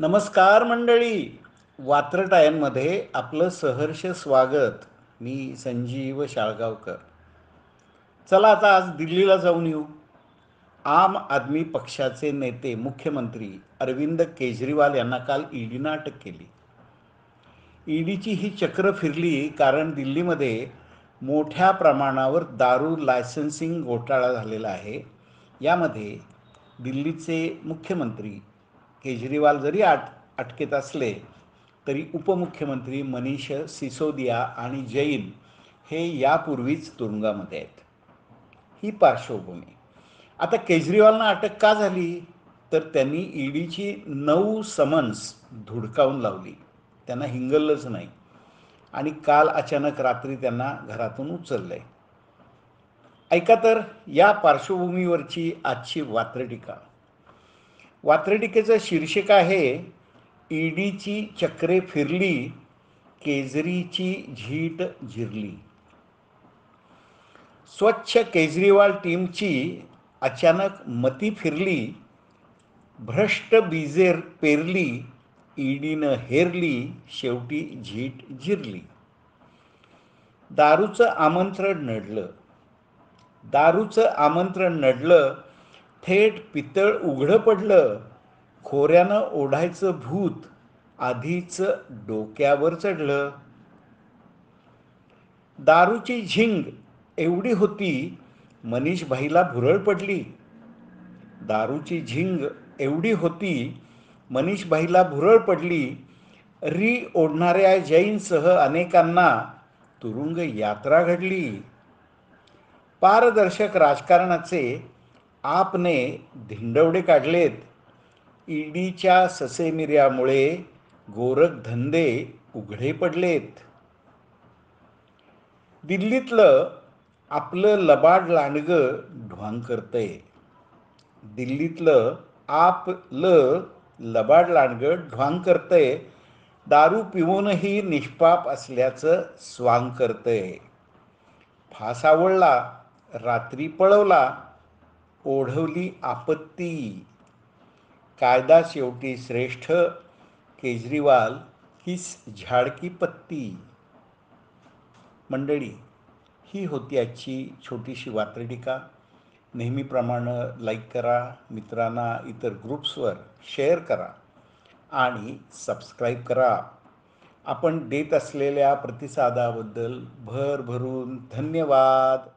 नमस्कार मंडळी. वात्रटायांमध्ये आपलं सहर्ष स्वागत. मी संजीव शाळगावकर. चला आता आज दिल्लीला जाऊन येऊ. आम आदमी पक्षाचे नेते मुख्यमंत्री अरविंद केजरीवाल यांना काल ईडीनं अटक केली. ईडीची ही चक्र फिरली कारण दिल्लीमध्ये मोठ्या प्रमाणावर दारू लायसन्सिंग घोटाळा झालेला आहे. यामध्ये दिल्लीचे मुख्यमंत्री केजरीवाल जरी अटकेत असले तरी उपमुख्यमंत्री मनीष सिसोदिया आणि जैन हे यापूर्वीच तुरुंगामध्ये आहेत. ही पार्श्वभूमी. आता केजरीवालना अटक का झाली तर त्यांनी ईडीची 9 समन्स धुडकावून लावली. त्यांना हिंगलच नाही आणि काल अचानक रात्री त्यांना घरातून उचललंय. ऐका तर या पार्श्वभूमीवरची आजची वात्रटिका. वात्रटिकेचं शीर्षक आहे ईडीची चक्रे फिरली, केजरीची झीट जिरली. स्वच्छ केजरीवाल टीमची अचानक मती फिरली, भ्रष्ट बीजे पेरली, ईडीनं हेरली, शेवटी झीट जिरली. दारूचं आमंत्रण नडलं, थेट पितळ उघडं पडलं. खोऱ्यानं ओढायचं भूत आधीच डोक्यावर चढलं. दारूची झिंग एवढी होती, मनीष भाईला भुरळ पडली. दारूची झिंग एवढी होती, मनीष भाईला भुरळ पडली. ओढणाऱ्या जैनसह अनेकांना तुरुंग यात्रा घडली. पारदर्शक राजकारणाचे आपने धिंडवडे काढलेत. ईडीच्या ससेमिऱ्यामुळे गोरखधंदे उघडे पडलेत. दिल्लीतलं आपलं लबाड लांडगं ढोंग करतंय. दिल्लीतलं आपलं लबाड लांडगं ढोंग करतंय. दारू पिऊनही निष्पाप असल्याचं स्वांग करतंय. फास आवळला, रात्री पळवला, ओढवली आपत्ती. कायदा शेवटी श्रेष्ठ, केजरीवाल किस झाड की पत्ती. मंडळी, ही होती आजची छोटीशी वात्रटिका. नेहमीप्रमाणे लाईक करा, मित्रांना इतर ग्रुप्सवर शेअर करा आणि सबस्क्राईब करा. आपण देत असलेल्या प्रतिसादाबद्दल भरभरून धन्यवाद.